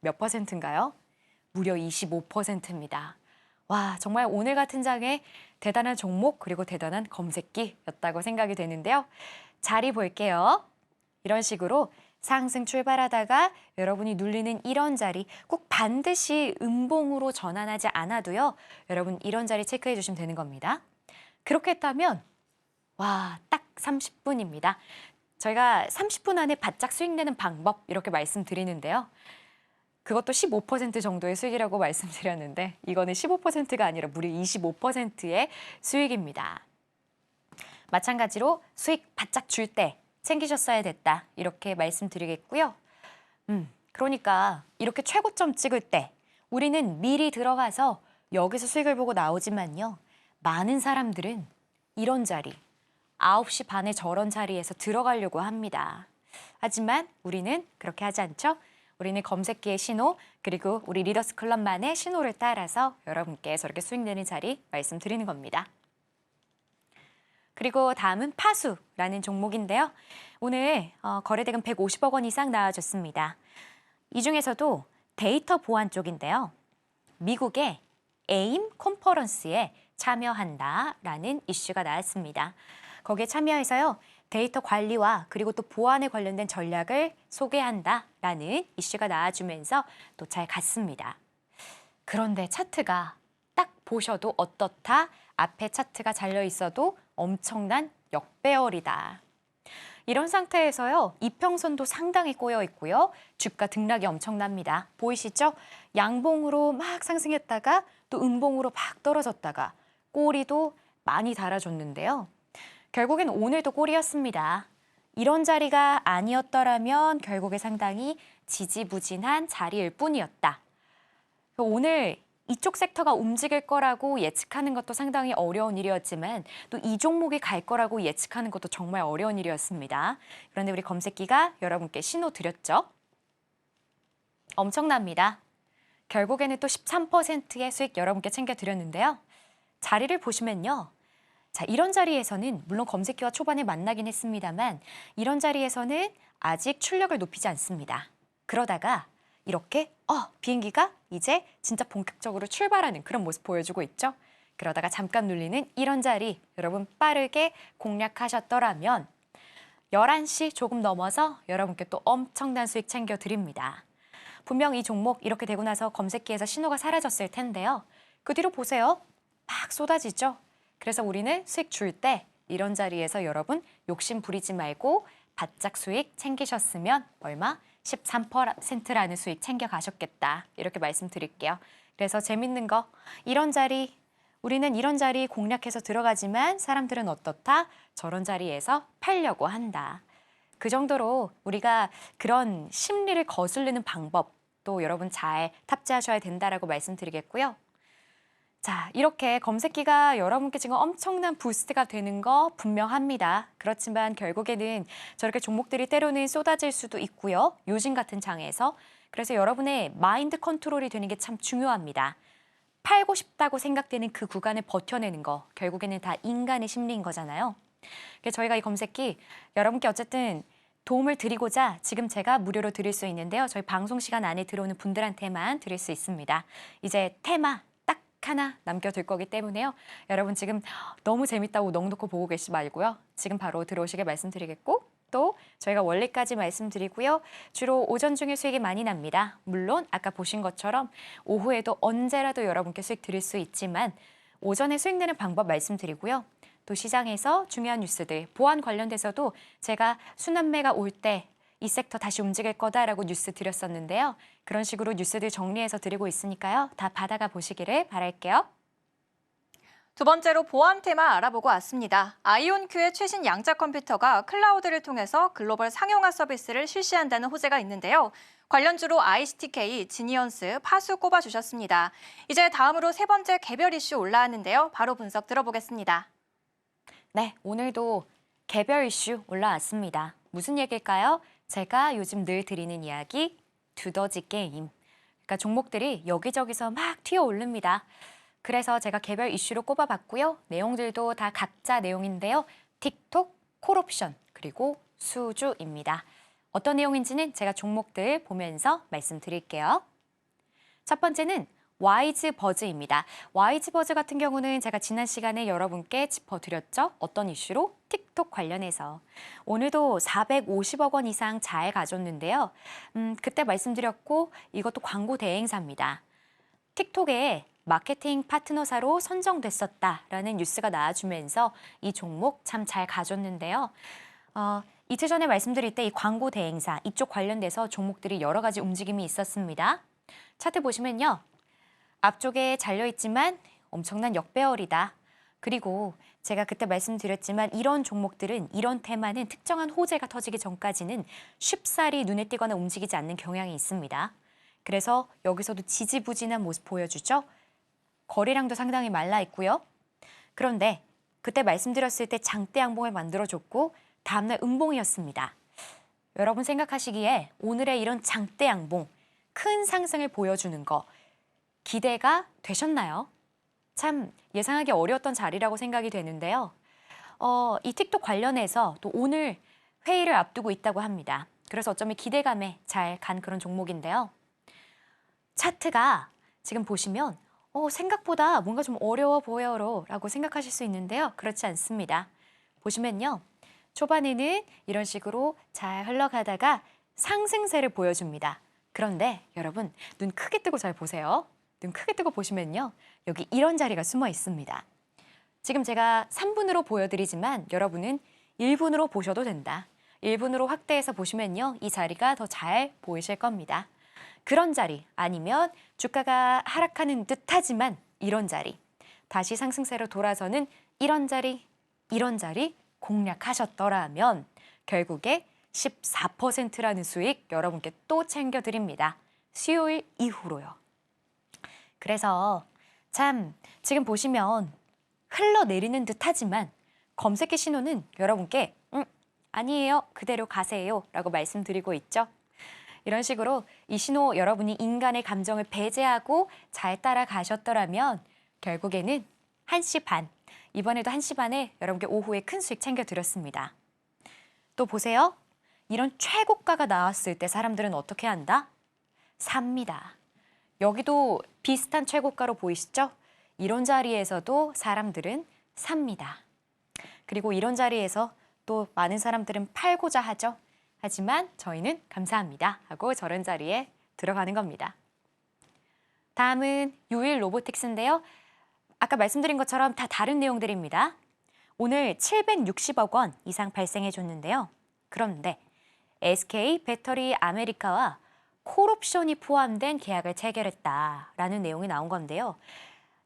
몇 퍼센트인가요? 무려 25%입니다. 와, 정말 오늘 같은 장에 대단한 종목 그리고 대단한 검색기였다고 생각이 되는데요. 자리 볼게요. 이런 식으로 상승 출발하다가 여러분이 눌리는 이런 자리 꼭 반드시 음봉으로 전환하지 않아도요. 여러분 이런 자리 체크해 주시면 되는 겁니다. 그렇게 했다면 와, 딱 30분입니다. 저희가 30분 안에 바짝 수익 내는 방법 이렇게 말씀드리는데요. 그것도 15% 정도의 수익이라고 말씀드렸는데 이거는 15%가 아니라 무려 25%의 수익입니다. 마찬가지로 수익 바짝 줄 때 챙기셨어야 됐다. 이렇게 말씀드리겠고요. 그러니까 이렇게 최고점 찍을 때 우리는 미리 들어가서 여기서 수익을 보고 나오지만요. 많은 사람들은 이런 자리, 9시 반에 저런 자리에서 들어가려고 합니다. 하지만 우리는 그렇게 하지 않죠? 우리는 검색기의 신호, 그리고 우리 리더스 클럽만의 신호를 따라서 여러분께 저렇게 수익 내는 자리 말씀드리는 겁니다. 그리고 다음은 파수라는 종목인데요. 오늘 거래대금 150억 원 이상 나와줬습니다. 이 중에서도 데이터 보안 쪽인데요. 미국의 에임 컨퍼런스에 참여한다라는 이슈가 나왔습니다. 거기에 참여해서요. 데이터 관리와 그리고 또 보안에 관련된 전략을 소개한다라는 이슈가 나와주면서 또 잘 갔습니다. 그런데 차트가 딱 보셔도 어떻다? 앞에 차트가 잘려 있어도 엄청난 역배열이다. 이런 상태에서요. 이평선도 상당히 꼬여 있고요. 주가 등락이 엄청납니다. 보이시죠? 양봉으로 막 상승했다가 또 음봉으로 막 떨어졌다가 꼬리도 많이 달아줬는데요. 결국엔 오늘도 꼬리였습니다. 이런 자리가 아니었더라면 결국에 상당히 지지부진한 자리일 뿐이었다. 오늘 이쪽 섹터가 움직일 거라고 예측하는 것도 상당히 어려운 일이었지만 또 이 종목이 갈 거라고 예측하는 것도 정말 어려운 일이었습니다. 그런데 우리 검색기가 여러분께 신호 드렸죠? 엄청납니다. 결국에는 또 13%의 수익 여러분께 챙겨드렸는데요. 자리를 보시면요. 자, 이런 자리에서는 물론 검색기와 초반에 만나긴 했습니다만 이런 자리에서는 아직 출력을 높이지 않습니다. 그러다가 이렇게 비행기가 이제 진짜 본격적으로 출발하는 그런 모습 보여주고 있죠. 그러다가 잠깐 눌리는 이런 자리 여러분 빠르게 공략하셨더라면 11시 조금 넘어서 여러분께 또 엄청난 수익 챙겨드립니다. 분명 이 종목 이렇게 되고 나서 검색기에서 신호가 사라졌을 텐데요. 그 뒤로 보세요. 막 쏟아지죠. 그래서 우리는 수익 줄 때 이런 자리에서 여러분 욕심 부리지 말고 바짝 수익 챙기셨으면 얼마? 13%라는 수익 챙겨가셨겠다. 이렇게 말씀드릴게요. 그래서 재밌는 거 이런 자리 우리는 이런 자리 공략해서 들어가지만 사람들은 어떻다? 저런 자리에서 팔려고 한다. 그 정도로 우리가 그런 심리를 거슬리는 방법 또 여러분 잘 탑재하셔야 된다라고 말씀드리겠고요. 자, 이렇게 검색기가 여러분께 지금 엄청난 부스트가 되는 거 분명합니다. 그렇지만 결국에는 저렇게 종목들이 때로는 쏟아질 수도 있고요. 요즘 같은 장에서. 그래서 여러분의 마인드 컨트롤이 되는 게 참 중요합니다. 팔고 싶다고 생각되는 그 구간을 버텨내는 거 결국에는 다 인간의 심리인 거잖아요. 그래서 저희가 이 검색기 여러분께 어쨌든 도움을 드리고자 지금 제가 무료로 드릴 수 있는데요. 저희 방송 시간 안에 들어오는 분들한테만 드릴 수 있습니다. 이제 테마 딱 하나 남겨둘 거기 때문에요. 여러분 지금 너무 재밌다고 넋놓고 보고 계시지 말고요. 지금 바로 들어오시게 말씀드리겠고 또 저희가 원리까지 말씀드리고요. 주로 오전 중에 수익이 많이 납니다. 물론 아까 보신 것처럼 오후에도 언제라도 여러분께 수익 드릴 수 있지만 오전에 수익 내는 방법 말씀드리고요. 또 시장에서 중요한 뉴스들, 보안 관련돼서도 제가 순환매가 올 때 이 섹터 다시 움직일 거다라고 뉴스 드렸었는데요. 그런 식으로 뉴스들 정리해서 드리고 있으니까요. 다 받아가 보시기를 바랄게요. 두 번째로 보안 테마 알아보고 왔습니다. 아이온큐의 최신 양자 컴퓨터가 클라우드를 통해서 글로벌 상용화 서비스를 실시한다는 호재가 있는데요. 관련주로 ICTK, 지니언스, 파수 꼽아주셨습니다. 이제 다음으로 세 번째 개별 이슈 올라왔는데요. 바로 분석 들어보겠습니다. 네, 오늘도 개별 이슈 올라왔습니다. 무슨 얘기일까요? 제가 요즘 늘 드리는 이야기, 두더지 게임. 그러니까 종목들이 여기저기서 막 튀어 오릅니다. 그래서 제가 개별 이슈로 꼽아봤고요. 내용들도 다 각자 내용인데요. 틱톡, 콜옵션, 그리고 수주입니다. 어떤 내용인지는 제가 종목들 보면서 말씀드릴게요. 첫 번째는 와이즈버즈입니다. 와이즈버즈 같은 경우는 제가 지난 시간에 여러분께 짚어드렸죠. 어떤 이슈로? 틱톡 관련해서. 오늘도 450억 원 이상 잘 가졌는데요. 그때 말씀드렸고 이것도 광고 대행사입니다. 틱톡에 마케팅 파트너사로 선정됐었다라는 뉴스가 나와주면서 이 종목 참 잘 가졌는데요. 이틀 전에 말씀드릴 때 이 광고 대행사 이쪽 관련돼서 종목들이 여러 가지 움직임이 있었습니다. 차트 보시면요. 앞쪽에 잘려있지만 엄청난 역배열이다. 그리고 제가 그때 말씀드렸지만 이런 종목들은 이런 테마는 특정한 호재가 터지기 전까지는 쉽사리 눈에 띄거나 움직이지 않는 경향이 있습니다. 그래서 여기서도 지지부진한 모습 보여주죠. 거래량도 상당히 말라 있고요. 그런데 그때 말씀드렸을 때 장대 양봉을 만들어줬고 다음날 음봉이었습니다. 여러분 생각하시기에 오늘의 이런 장대 양봉, 큰 상승을 보여주는 거 기대가 되셨나요? 참 예상하기 어려웠던 자리라고 생각이 되는데요. 이 틱톡 관련해서 또 오늘 회의를 앞두고 있다고 합니다. 그래서 어쩌면 기대감에 잘 간 그런 종목인데요. 차트가 지금 보시면 생각보다 뭔가 좀 어려워 보여요라고 생각하실 수 있는데요. 그렇지 않습니다. 보시면요. 초반에는 이런 식으로 잘 흘러가다가 상승세를 보여줍니다. 그런데 여러분 눈 크게 뜨고 잘 보세요. 눈 크게 뜨고 보시면요. 여기 이런 자리가 숨어 있습니다. 지금 제가 3분으로 보여드리지만 여러분은 1분으로 보셔도 된다. 1분으로 확대해서 보시면요. 이 자리가 더 잘 보이실 겁니다. 그런 자리 아니면 주가가 하락하는 듯하지만 이런 자리. 다시 상승세로 돌아서는 이런 자리 공략하셨더라면 결국에 14%라는 수익 여러분께 또 챙겨드립니다. 수요일 이후로요. 그래서 참 지금 보시면 흘러내리는 듯하지만 검색기 신호는 여러분께 아니에요. 그대로 가세요. 라고 말씀드리고 있죠. 이런 식으로 이 신호 여러분이 인간의 감정을 배제하고 잘 따라가셨더라면 결국에는 1시 반, 이번에도 1시 반에 여러분께 오후에 큰 수익 챙겨드렸습니다. 또 보세요. 이런 최고가가 나왔을 때 사람들은 어떻게 한다? 삽니다. 여기도 비슷한 최고가로 보이시죠? 이런 자리에서도 사람들은 삽니다. 그리고 이런 자리에서 또 많은 사람들은 팔고자 하죠. 하지만 저희는 감사합니다 하고 저런 자리에 들어가는 겁니다. 다음은 유일 로보틱스인데요. 아까 말씀드린 것처럼 다 다른 내용들입니다. 오늘 760억 원 이상 발생해 줬는데요. 그런데 SK 배터리 아메리카와 콜옵션이 포함된 계약을 체결했다라는 내용이 나온 건데요.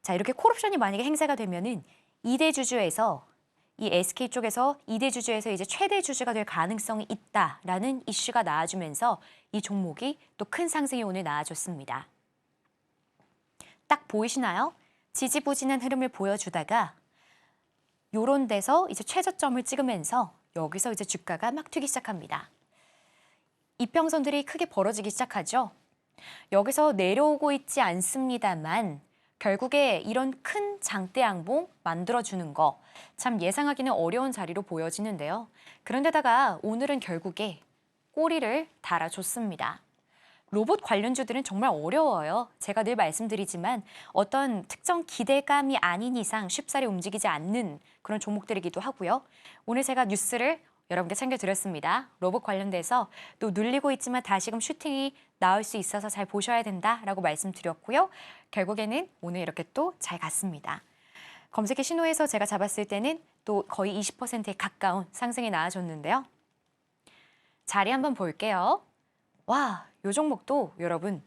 자, 이렇게 콜옵션이 만약에 행사가 되면은 2대 주주에서 이 SK 쪽에서 2대 주주에서 이제 최대 주주가 될 가능성이 있다라는 이슈가 나와주면서 이 종목이 또 큰 상승이 오늘 나와줬습니다. 딱 보이시나요? 지지부진한 흐름을 보여주다가 요런 데서 이제 최저점을 찍으면서 여기서 이제 주가가 막 튀기 시작합니다. 이평선들이 크게 벌어지기 시작하죠. 여기서 내려오고 있지 않습니다만 결국에 이런 큰 장대 양봉 만들어주는 거 참 예상하기는 어려운 자리로 보여지는데요. 그런데다가 오늘은 결국에 꼬리를 달아줬습니다. 로봇 관련주들은 정말 어려워요. 제가 늘 말씀드리지만 어떤 특정 기대감이 아닌 이상 쉽사리 움직이지 않는 그런 종목들이기도 하고요. 오늘 제가 뉴스를 여러분께 챙겨드렸습니다. 로봇 관련돼서 또 눌리고 있지만 다시금 슈팅이 나올 수 있어서 잘 보셔야 된다라고 말씀드렸고요. 결국에는 오늘 이렇게 또 잘 갔습니다. 검색해 신호에서 제가 잡았을 때는 또 거의 20%에 가까운 상승이 나와줬는데요. 자리 한번 볼게요. 와, 요 종목도 여러분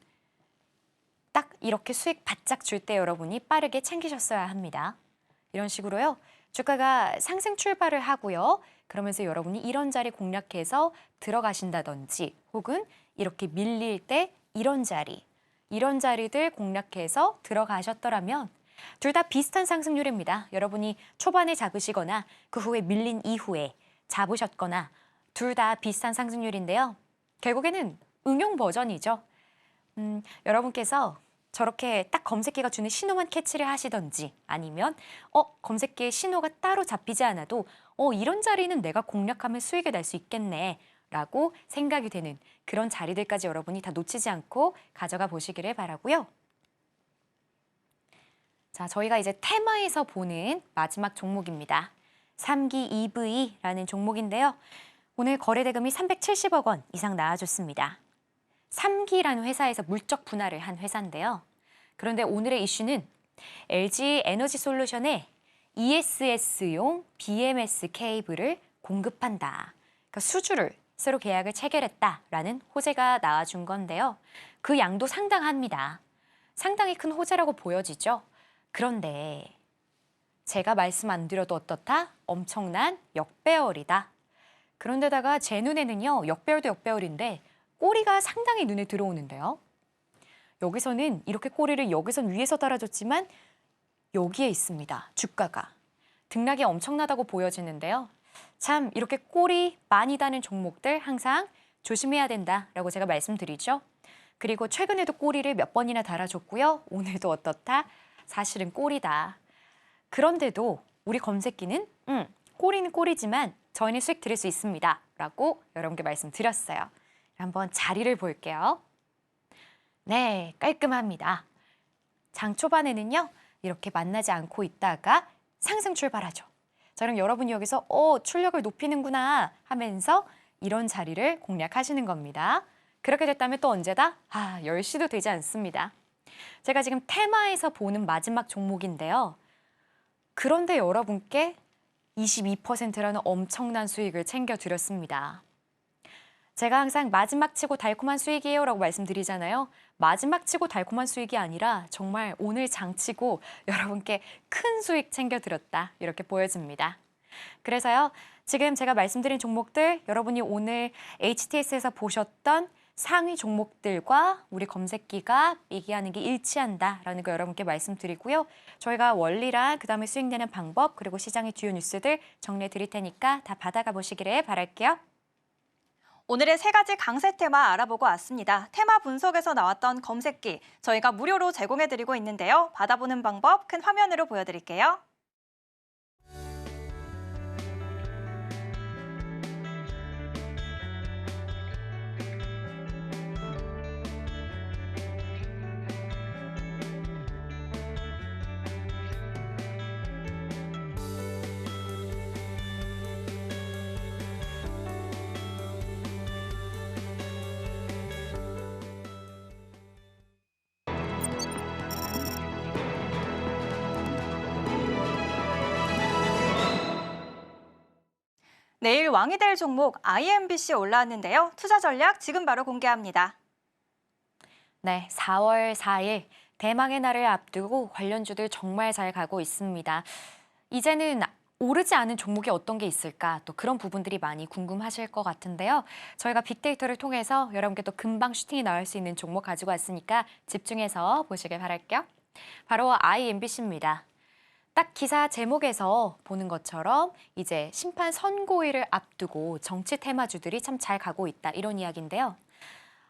딱 이렇게 수익 바짝 줄 때 여러분이 빠르게 챙기셨어야 합니다. 이런 식으로요. 주가가 상승 출발을 하고요. 그러면서 여러분이 이런 자리 공략해서 들어가신다든지 혹은 이렇게 밀릴 때 이런 자리들 공략해서 들어가셨더라면 둘 다 비슷한 상승률입니다. 여러분이 초반에 잡으시거나 그 후에 밀린 이후에 잡으셨거나 둘 다 비슷한 상승률인데요. 결국에는 응용 버전이죠. 여러분께서 저렇게 딱 검색기가 주는 신호만 캐치를 하시던지 아니면 검색기에 신호가 따로 잡히지 않아도 이런 자리는 내가 공략하면 수익을 낼 수 있겠네 라고 생각이 되는 그런 자리들까지 여러분이 다 놓치지 않고 가져가 보시기를 바라고요. 자, 저희가 이제 테마에서 보는 마지막 종목입니다. 3기 EV라는 종목인데요. 오늘 거래대금이 370억 원 이상 나와줬습니다. 3기라는 회사에서 물적 분할을 한 회사인데요. 그런데 오늘의 이슈는 LG 에너지 솔루션에 ESS용 BMS 케이블을 공급한다. 그러니까 수주를 새로 계약을 체결했다라는 호재가 나와준 건데요. 그 양도 상당합니다. 상당히 큰 호재라고 보여지죠. 그런데 제가 말씀 안 드려도 어떻다? 엄청난 역배열이다. 그런데다가 제 눈에는요. 역배열도 역배열인데 꼬리가 상당히 눈에 들어오는데요. 여기서는 이렇게 꼬리를 여기선 위에서 달아줬지만 여기에 있습니다. 주가가. 등락이 엄청나다고 보여지는데요. 참 이렇게 꼬리 많이 다는 종목들 항상 조심해야 된다라고 제가 말씀드리죠. 그리고 최근에도 꼬리를 몇 번이나 달아줬고요. 오늘도 어떻다? 사실은 꼬리다. 그런데도 우리 검색기는 꼬리는 꼬리지만 저희는 수익 드릴 수 있습니다. 라고 여러분께 말씀드렸어요. 한번 자리를 볼게요. 네, 깔끔합니다. 장 초반에는요. 이렇게 만나지 않고 있다가 상승 출발하죠. 자, 그럼 여러분이 여기서 출력을 높이는구나 하면서 이런 자리를 공략하시는 겁니다. 그렇게 됐다면 또 언제다? 10시도 되지 않습니다. 제가 지금 테마에서 보는 마지막 종목인데요. 그런데 여러분께 22%라는 엄청난 수익을 챙겨드렸습니다. 제가 항상 마지막 치고 달콤한 수익이에요 라고 말씀드리잖아요. 마지막 치고 달콤한 수익이 아니라 정말 오늘 장치고 여러분께 큰 수익 챙겨드렸다 이렇게 보여집니다. 그래서요. 지금 제가 말씀드린 종목들 여러분이 오늘 HTS에서 보셨던 상위 종목들과 우리 검색기가 얘기하는 게 일치한다라는 거 여러분께 말씀드리고요. 저희가 원리랑 그다음에 수익 내는 방법 그리고 시장의 주요 뉴스들 정리해 드릴 테니까 다 받아가 보시기를 바랄게요. 오늘의 세 가지 강세 테마 알아보고 왔습니다. 테마 분석에서 나왔던 검색기 저희가 무료로 제공해드리고 있는데요. 받아보는 방법 큰 화면으로 보여드릴게요. 내일 왕이 될 종목 IMBC 올라왔는데요. 투자 전략 지금 바로 공개합니다. 네, 4월 4일 대망의 날을 앞두고 관련주들 정말 잘 가고 있습니다. 이제는 오르지 않은 종목이 어떤 게 있을까? 또 그런 부분들이 많이 궁금하실 것 같은데요. 저희가 빅데이터를 통해서 여러분께 또 금방 슈팅이 나올 수 있는 종목 가지고 왔으니까 집중해서 보시길 바랄게요. 바로 IMBC입니다. 딱 기사 제목에서 보는 것처럼 이제 심판 선고일을 앞두고 정치 테마주들이 참 잘 가고 있다, 이런 이야기인데요.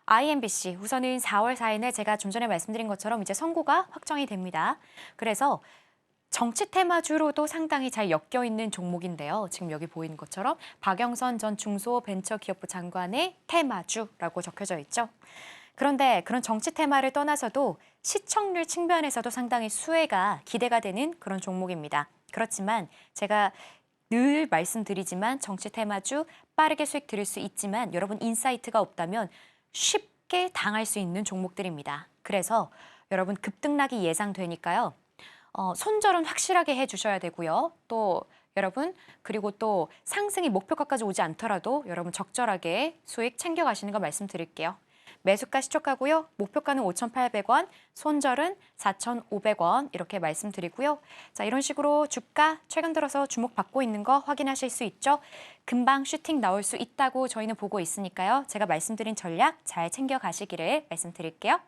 IMBC 우선은 4월 4일에 제가 좀 전에 말씀드린 것처럼 이제 선고가 확정이 됩니다. 그래서 정치 테마주로도 상당히 잘 엮여 있는 종목인데요. 지금 여기 보이는 것처럼 박영선 전 중소벤처기업부 장관의 테마주라고 적혀져 있죠. 그런데 그런 정치 테마를 떠나서도 시청률 측면에서도 상당히 수혜가 기대가 되는 그런 종목입니다. 그렇지만 제가 늘 말씀드리지만 정치 테마주 빠르게 수익 드릴 수 있지만 여러분 인사이트가 없다면 쉽게 당할 수 있는 종목들입니다. 그래서 여러분 급등락이 예상되니까요. 손절은 확실하게 해주셔야 되고요. 또 여러분 그리고 또 상승이 목표가까지 오지 않더라도 여러분 적절하게 수익 챙겨가시는 거 말씀드릴게요. 매수가 시초가고요. 목표가는 5,800원, 손절은 4,500원 이렇게 말씀드리고요. 자, 이런 식으로 주가 최근 들어서 주목받고 있는 거 확인하실 수 있죠. 금방 슈팅 나올 수 있다고 저희는 보고 있으니까요. 제가 말씀드린 전략 잘 챙겨가시기를 말씀드릴게요.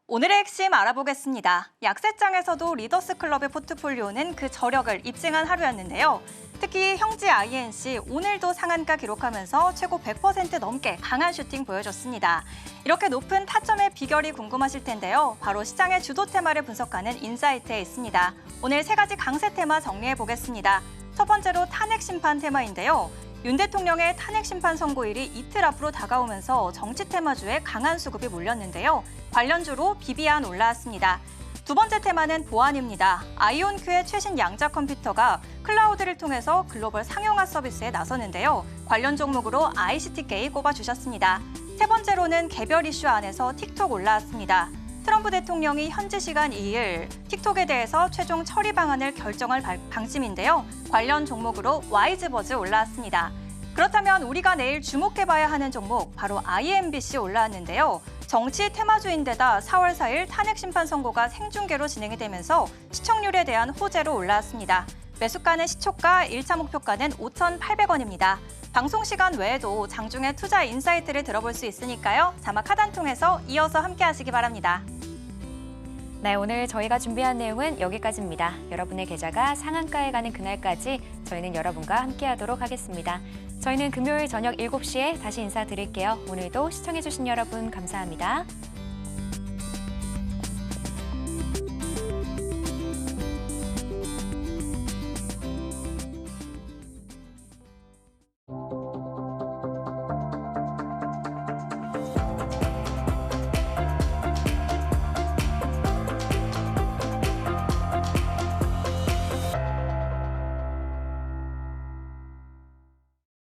오늘의 핵심 알아보겠습니다. 약세장에서도 리더스 클럽의 포트폴리오는 그 저력을 입증한 하루였는데요. 특히 형지 INC 오늘도 상한가 기록하면서 최고 100% 넘게 강한 슈팅 보여줬습니다. 이렇게 높은 타점의 비결이 궁금하실 텐데요. 바로 시장의 주도 테마를 분석하는 인사이트에 있습니다. 오늘 세 가지 강세 테마 정리해 보겠습니다. 첫 번째로 탄핵 심판 테마인데요. 윤 대통령의 탄핵 심판 선고일이 이틀 앞으로 다가오면서 정치 테마주에 강한 수급이 몰렸는데요. 관련주로 비비안 올라왔습니다. 두 번째 테마는 보안입니다. 아이온큐의 최신 양자 컴퓨터가 클라우드를 통해서 글로벌 상용화 서비스에 나서는데요. 관련 종목으로 ICTK 꼽아주셨습니다. 세 번째로는 개별 이슈 안에서 틱톡 올라왔습니다. 트럼프 대통령이 현지 시간 2일 틱톡에 대해서 최종 처리 방안을 결정할 방침인데요. 관련 종목으로 와이즈버즈 올라왔습니다. 그렇다면 우리가 내일 주목해봐야 하는 종목 바로 IMBC 올라왔는데요. 정치 테마주인데다 4월 4일 탄핵 심판 선고가 생중계로 진행이 되면서 시청률에 대한 호재로 올라왔습니다. 매수가는 시초가, 1차 목표가는 5,800원입니다. 방송 시간 외에도 장중에 투자 인사이트를 들어볼 수 있으니까요. 자막 하단 통해서 이어서 함께 하시기 바랍니다. 네, 오늘 저희가 준비한 내용은 여기까지입니다. 여러분의 계좌가 상한가에 가는 그날까지 저희는 여러분과 함께하도록 하겠습니다. 저희는 금요일 저녁 7시에 다시 인사드릴게요. 오늘도 시청해주신 여러분 감사합니다.